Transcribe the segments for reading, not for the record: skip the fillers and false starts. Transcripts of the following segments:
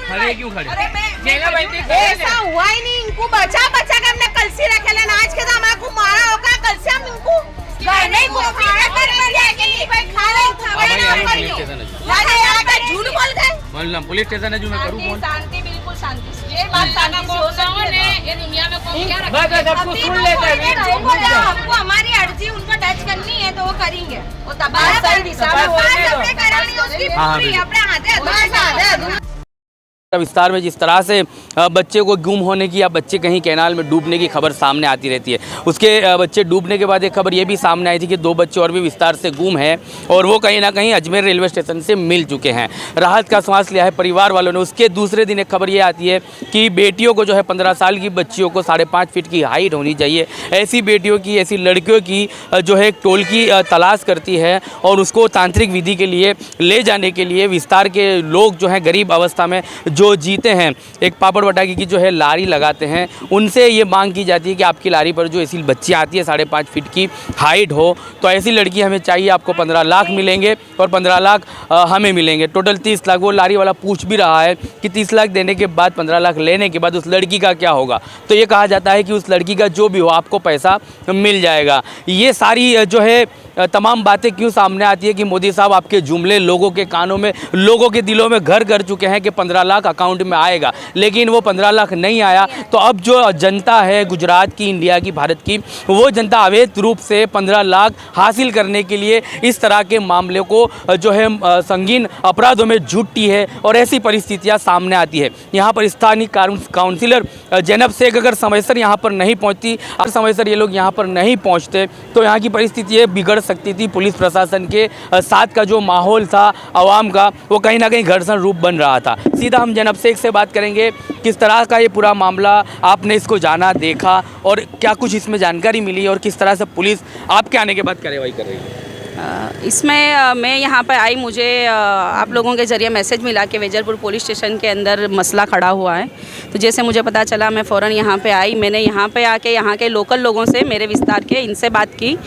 खड़े क्यों खड़े? ऐसा हुआ ही नहीं, इनको बचा बचा के हमने कल से रखे लेना, आज के तो हमारे को मारा होगा, कल से हम इनको घर नहीं को खाना कर भाई खा रहे झूठ बोल गए। पुलिस स्टेशन है जो मैं करूँ फोन। शांति, बिल्कुल शांति से, ये बात शांति से हो सकती है। ये दुनिया में कौन क्या रखता है? सबको सुन लेते हैं। हमको हमारी अर्जी उनको टच करनी है तो वो करेंगे, वो तबाह सही दिशा में करानी उसकी पूरी अपने हाथे विस्तार में जिस तरह से बच्चे को गुम होने की या बच्चे कहीं कैनाल में डूबने की खबर सामने आती रहती है, उसके बच्चे डूबने के बाद एक खबर ये भी सामने आई थी कि 2 बच्चे और भी विस्तार से गुम हैं और वो कहीं ना कहीं अजमेर रेलवे स्टेशन से मिल चुके हैं। राहत का सांस लिया है परिवार वालों ने। उसके दूसरे दिन एक खबर ये आती है कि बेटियों को जो है 15 साल की बच्चियों को 5.5 फीट की हाइट होनी चाहिए, ऐसी बेटियों की, ऐसी लड़कियों की जो है एक टोल की तलाश करती है और उसको तांत्रिक विधि के लिए ले जाने के लिए विस्तार के लोग जो हैं गरीब अवस्था में जो जीते हैं, एक पापड़ बटाकी की जो है लारी लगाते हैं, उनसे ये मांग की जाती है कि आपकी लारी पर जो ऐसी बच्ची आती है 5.5 फीट की हाइट हो तो ऐसी लड़की हमें चाहिए, आपको 15 लाख मिलेंगे और 15 लाख हमें मिलेंगे, टोटल 30 लाख। वो लारी वाला पूछ भी रहा है कि 30 लाख देने के बाद 15 लाख लेने के बाद उस लड़की का क्या होगा, तो ये कहा जाता है कि उस लड़की का जो भी हो आपको पैसा मिल जाएगा। ये सारी जो है तमाम बातें क्यों सामने आती है कि मोदी साहब आपके जुमले लोगों के कानों में, लोगों के दिलों में घर कर चुके हैं कि 15 लाख अकाउंट में आएगा, लेकिन वो 15 लाख नहीं आया। तो अब जो जनता है गुजरात की, इंडिया की, भारत की, वो जनता अवैध रूप से 15 लाख हासिल करने के लिए इस तरह के मामले को जो है संगीन अपराधों में जुटती है और ऐसी परिस्थितियाँ सामने आती है। यहाँ पर स्थानीय काउंसिलर जैनब शेख अगर समयसर यहाँ पर नहीं पहुँचती, अगर समयसर ये लोग यहाँ पर नहीं पहुँचते तो यहाँ की परिस्थिति बिगड़ सकती थी। पुलिस प्रशासन के साथ का जो माहौल था आवाम का, वो कहीं ना कहीं घर्षण रूप बन रहा था। सीधा हम जैनब शेख से बात करेंगे, किस तरह का ये पूरा मामला आपने इसको जाना, देखा और क्या कुछ इसमें जानकारी मिली और किस तरह से पुलिस आपके आने के बाद कार्रवाई कर रही है। इसमें मैं यहाँ पर आई, मुझे आप लोगों के ज़रिए मैसेज मिला कि वेजलपुर पुलिस स्टेशन के अंदर मसला खड़ा हुआ है। तो जैसे मुझे पता चला मैं फ़ौरन यहाँ पे आई। मैंने यहाँ पे आके यहाँ के लोकल लोगों से, मेरे विस्तार के, इनसे बात की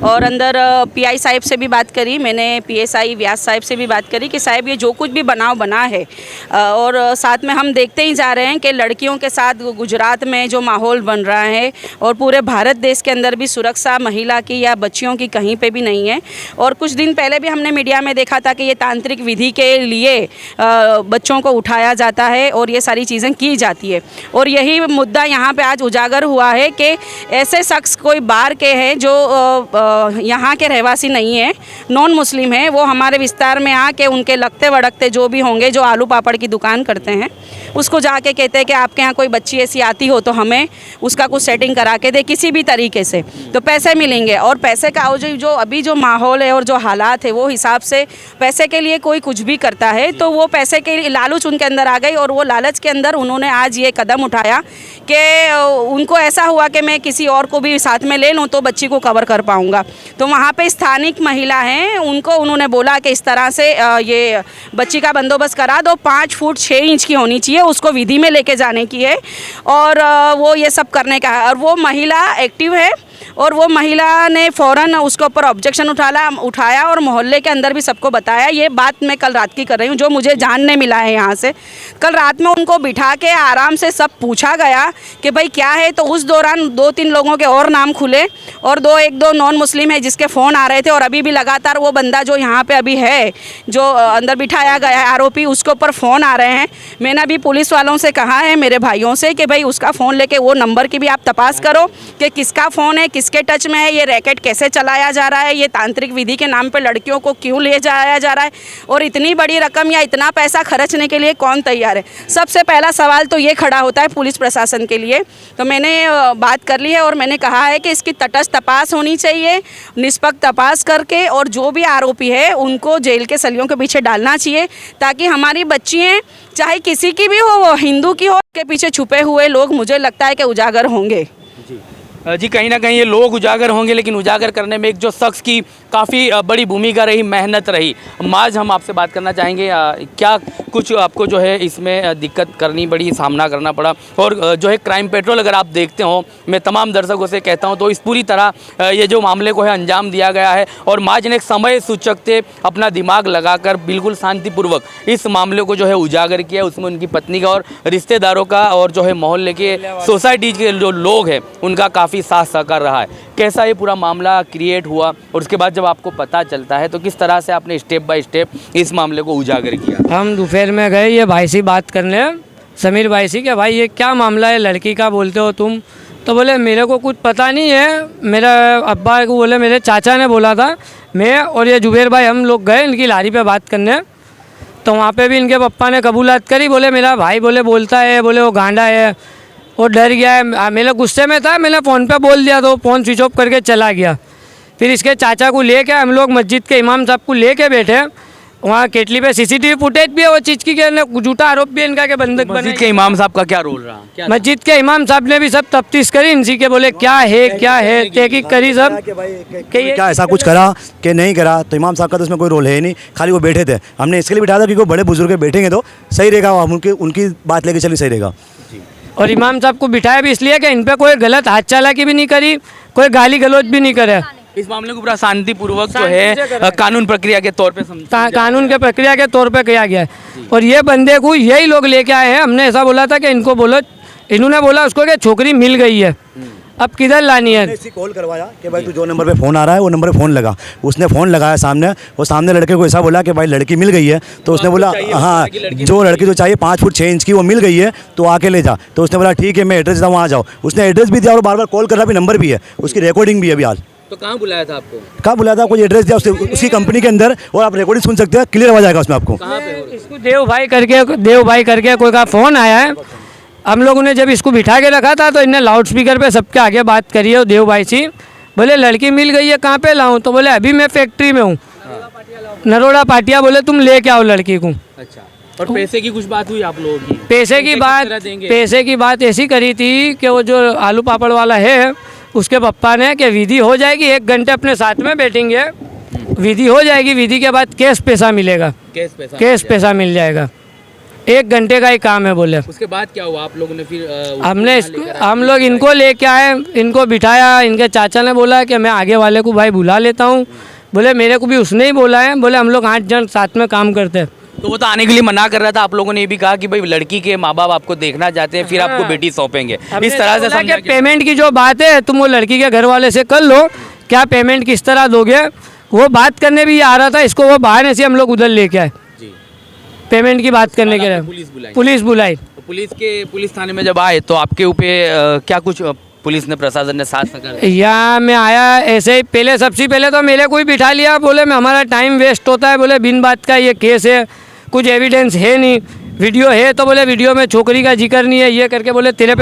और अंदर पीआई साहब से भी बात करी, मैंने पीएसआई व्यास साहब से भी बात करी कि साहब ये जो कुछ भी बनाव बना है और साथ में हम देखते ही जा रहे हैं कि लड़कियों के साथ गुजरात में जो माहौल बन रहा है और पूरे भारत देश के अंदर भी सुरक्षा महिला की या बच्चियों की कहीं पे भी नहीं है। और कुछ दिन पहले भी हमने मीडिया में देखा था कि ये तांत्रिक विधि के लिए बच्चों को उठाया जाता है और ये सारी चीज़ें की जाती है। और यही मुद्दा यहाँ पे आज उजागर हुआ है कि ऐसे शख्स कोई बाहर के हैं जो यहाँ के रहवासी नहीं है, नॉन मुस्लिम है, वो हमारे विस्तार में आके उनके लगते वड़कते जो भी होंगे, जो आलू पापड़ की दुकान करते हैं, उसको जाके कहते हैं कि आपके यहाँ कोई बच्ची ऐसी आती हो तो हमें उसका कुछ सेटिंग करा के दे किसी भी तरीके से, तो पैसे मिलेंगे। और पैसे का जो अभी जो माहौल है और जो हालात है वो हिसाब से पैसे के लिए कोई कुछ भी करता है, तो वो पैसे के लिए लालच उनके अंदर आ गई और वो लालच के अंदर उन्होंने आज ये कदम उठाया कि उनको ऐसा हुआ कि मैं किसी और को भी साथ में ले लूँ तो बच्ची को कवर कर पाऊँगा। तो वहाँ पे स्थानिक महिला हैं, उनको उन्होंने बोला कि इस तरह से ये बच्ची का बंदोबस्त करा दो, 5 फुट 6 इंच की होनी चाहिए, उसको विधि में लेके जाने की है और वो ये सब करने का है। और वो महिला एक्टिव है और वो महिला ने फ़ौरन उसके ऊपर ऑब्जेक्शन उठाया और मोहल्ले के अंदर भी सबको बताया। ये बात मैं कल रात की कर रही हूँ, जो मुझे जानने मिला है यहाँ से। कल रात में उनको बिठा के आराम से सब पूछा गया कि भाई क्या है, तो उस दौरान 2-3 लोगों के और नाम खुले और 1-2 नॉन मुस्लिम है जिसके फ़ोन आ रहे थे। और अभी भी लगातार वो बंदा जो यहाँ पे अभी है, जो अंदर बिठाया गया है आरोपी, उसके ऊपर फ़ोन आ रहे हैं। मैंने अभी पुलिस वालों से कहा है, मेरे भाइयों से, कि भाई उसका फ़ोन लेके वो नंबर की भी आप तपास करो कि किसका फ़ोन है, किसके टच में है, ये रैकेट कैसे चलाया जा रहा है, ये तांत्रिक विधि के नाम पे लड़कियों को क्यों ले जाया जा रहा है और इतनी बड़ी रकम या इतना पैसा खर्चने के लिए कौन तैयार है। सबसे पहला सवाल तो ये खड़ा होता है पुलिस प्रशासन के लिए। तो मैंने बात कर ली है और मैंने कहा है कि इसकी तटस्थ तपास होनी चाहिए, निष्पक्ष तपास करके, और जो भी आरोपी है उनको जेल के सलियों के पीछे डालना चाहिए, ताकि हमारी बच्चियाँ चाहे किसी की भी हो, वो हिंदू की हो, के पीछे छुपे हुए लोग मुझे लगता है कि उजागर होंगे। जी, कहीं ना कहीं ये लोग उजागर होंगे, लेकिन उजागर करने में एक जो शख्स की काफ़ी बड़ी भूमिका रही, मेहनत रही। माज हम आपसे बात करना चाहेंगे, क्या कुछ आपको जो है इसमें दिक्कत करनी पड़ी, सामना करना पड़ा? और जो है क्राइम पेट्रोल अगर आप देखते हो, मैं तमाम दर्शकों से कहता हूं तो इस पूरी तरह ये जो मामले को है अंजाम दिया गया है और माज ने एक समय सूचक से अपना दिमाग लगाकर बिल्कुल शांतिपूर्वक इस मामले को जो है उजागर किया। उसमें उनकी पत्नी का और रिश्तेदारों का और जो है मोहल्ले के सोसाइटी के जो लोग हैं उनका काफ़ी साथ सहकार रहा है। कैसा ये पूरा मामला क्रिएट हुआ और उसके बाद जब आपको पता चलता है तो किस तरह से आपने स्टेप बाय स्टेप इस मामले को उजागर किया? हम दोपहर में गए ये भाई से बात करने, समीर भाई से, कि भाई ये क्या मामला है, लड़की का बोलते हो तुम? तो बोले मेरे को कुछ पता नहीं है, मेरा अब्बा को बोले मेरे चाचा ने बोला था। मैं और ये जुबेर भाई हम लोग गए इनकी लारी पे बात करने, तो वहाँ पे भी इनके पप्पा ने कबूलात करी। बोले मेरा भाई बोलता है, बोले वो गांडा है, वो डर गया है। मेरे गुस्से में था, मैंने फ़ोन पे बोल दिया तो फ़ोन स्विच ऑफ करके चला गया। फिर इसके चाचा को लेके हम लोग मस्जिद के इमाम साहब को लेके बैठे, वहाँ केटली पे सीसीटीवी फुटेज भी है वो चीज़ की, झूठा आरोप भी है इनका कि बंदक बने। मस्जिद के इमाम साहब का क्या रोल रहा? मस्जिद के इमाम साहब ने भी सब तफ्तीश करी इनसी के, बोले क्या है तहकीक करी सब कि क्या ऐसा कुछ करा कि नहीं करा। तो इमाम साहब का तो उसमें कोई रोल है ही नहीं, खाली वो बैठे थे। हमने इसके लिए बिठाया था क्योंकि बड़े बुजुर्ग बैठेंगे तो सही रहेगा, हम उनकी बात लेके चलिए सही रहेगा। और इमाम साहब को बिठाया भी इसलिए कि इन पे कोई गलत हाथ चालाकी भी नहीं करी, कोई गाली गलौज भी नहीं करे। इस मामले को पूरा शांतिपूर्वक जो है कानून प्रक्रिया के तौर पे कानून के प्रक्रिया के तौर पे किया गया है। और ये बंदे को यही लोग लेके आए हैं। हमने ऐसा बोला था कि इनको बोलो, इन्होंने बोला उसको कि छोकरी मिल गई है, अब किधर लानी है। इसी कॉल करवाया कि भाई तू जो नंबर पे फ़ोन आ रहा है वो नंबर पे फ़ोन लगा। उसने फ़ोन लगाया सामने, वो सामने लड़के को ऐसा बोला कि भाई लड़की मिल गई है। तो उसने बोला हाँ, जो लड़की तो चाहिए 5 फुट 6 इंच की वो मिल गई है, तो आके ले जा। तो उसने बोला ठीक है मैं एड्रेस देता हूँ, आ जाओ। उसने एड्रेस भी दिया और बार बार कॉल कर रहा भी, नंबर भी है, उसकी रिकॉर्डिंग भी है अभी हाल। तो कहाँ बुलाया था आपको? कहाँ बुलाया था? कोई एड्रेस दिया उसी कंपनी के अंदर, और आप रिकॉर्डिंग सुन सकते हैं, क्लियर आवाज आएगा उसमें आपको। इसको देव भाई करके कोई का फ़ोन आया है। हम लोगों ने जब इसको बिठा के रखा था तो इनने लाउड स्पीकर पे सबके आगे बात करी है देव भाई से। बोले लड़की मिल गई है, कहाँ पे लाऊं? तो बोले अभी मैं फैक्ट्री में हूँ, नरोड़ा पाटिया। बोले तुम लेके आओ लड़की को। अच्छा, और पैसे की कुछ बात हुई आप लोगों की? पैसे की बात ऐसी करी थी कि वो जो आलू पापड़ वाला है उसके पप्पा ने कि विधि हो जाएगी, 1 घंटे अपने साथ में बैठेंगे, विधि हो जाएगी, विधि के बाद कैश पैसा मिलेगा, कैश पैसा मिल जाएगा, 1 घंटे का ही काम है बोले। उसके बाद क्या हुआ आप लोगों ने फिर? हम लोग इनको लेके आए, इनको बिठाया। इनके चाचा ने बोला कि मैं आगे वाले को भाई बुला लेता हूँ। बोले मेरे को भी उसने ही बोला है। बोले हम लोग 8 जन साथ में काम करते हैं। तो वो तो आने के लिए मना कर रहा था, आप लोगों ने ये भी कहा कि भाई लड़की के माँ बाप आपको देखना चाहते हैं, फिर आपको बेटी सौंपेंगे। इस तरह से समझा कि पेमेंट की जो बात है तुम वो लड़की के घर वाले से कर लो, क्या पेमेंट किस तरह दोगे, वो बात करने भी आ रहा था। इसको वो बहाने से हम लोग उधर लेके आए पेमेंट की बात करने के लिए। पुलिस बुलाई। पुलिस थाने में जब आए तो आपके ऊपर क्या कुछ पुलिस ने, प्रशासन ने साथ सका? यहाँ मैं आया ऐसे ही, पहले सबसे पहले तो मेरे को ही बिठा लिया। बोले मैं हमारा टाइम वेस्ट होता है, बोले बिन बात का ये केस है, कुछ एविडेंस है नहीं, वीडियो है तो बोले वीडियो में छोकरी का जिक्र नहीं है, ये करके बोले तेरे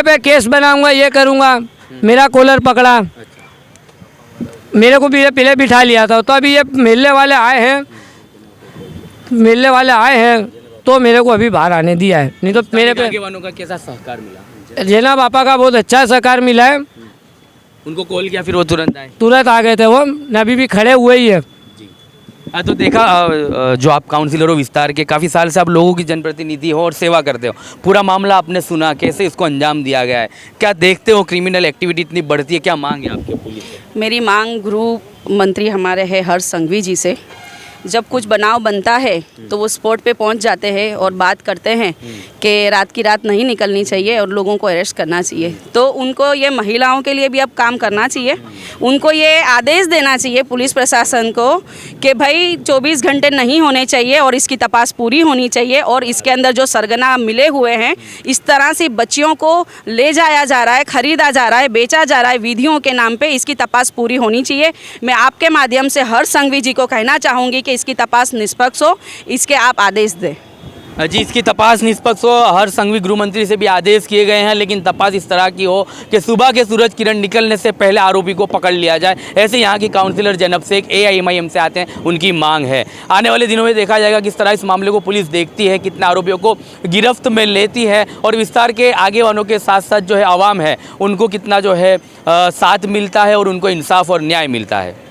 पे केस बनाऊंगा, ये करूंगा। मेरा कॉलर पकड़ा, मेरे को भी ये पहले बिठा लिया था। तो अभी ये मिलने वाले आए हैं तो मेरे को अभी बाहर आने दिया है, नहीं तो मेरे पे आगेवानों का कैसा सहकार मिला? जेना पापा का बहुत अच्छा सहकार मिला है। उनको कॉल किया फिर वो तुरंत आए? तुरंत आ गए थे वो, अभी भी खड़े हुए ही है। तो देखा जो आप काउंसिलर हो विस्तार के, काफ़ी साल से आप लोगों की जनप्रतिनिधि हो और सेवा करते हो, पूरा मामला आपने सुना, कैसे इसको अंजाम दिया गया है, क्या देखते हो क्रिमिनल एक्टिविटी इतनी बढ़ती है, क्या मांग है आपके पुलिस से? मेरी मांग गृह मंत्री हमारे है हर्ष संघवी जी से, जब कुछ बनाव बनता है तो वो स्पॉट पे पहुंच जाते हैं और बात करते हैं कि रात की रात नहीं निकलनी चाहिए और लोगों को अरेस्ट करना चाहिए। तो उनको ये महिलाओं के लिए भी अब काम करना चाहिए। उनको ये आदेश देना चाहिए पुलिस प्रशासन को कि भाई 24 घंटे नहीं होने चाहिए और इसकी तपास पूरी होनी चाहिए। और इसके अंदर जो सरगना मिले हुए हैं, इस तरह से बच्चियों को ले जाया जा रहा है, ख़रीदा जा रहा है, बेचा जा रहा है विधियों के नाम पर, इसकी तपास पूरी होनी चाहिए। मैं आपके माध्यम से हर्ष संघवी जी को कहना चाहूँगी इसकी तपास निष्पक्ष हो, इसके आप आदेश दें। जी, इसकी तपास निष्पक्ष हो, हर संघवी गृह मंत्री से भी आदेश किए गए हैं, लेकिन तपास इस तरह की हो कि सुबह के सूरज किरण निकलने से पहले आरोपी को पकड़ लिया जाए। ऐसे यहाँ की काउंसिलर जैनब शेख AIMIM से आते हैं, उनकी मांग है। आने वाले दिनों में देखा जाएगा किस तरह इस मामले को पुलिस देखती है, कितने आरोपियों को गिरफ्त में लेती है और विस्तार के आगे वालों के साथ साथ जो है आवाम है उनको कितना जो है साथ मिलता है और उनको इंसाफ और न्याय मिलता है।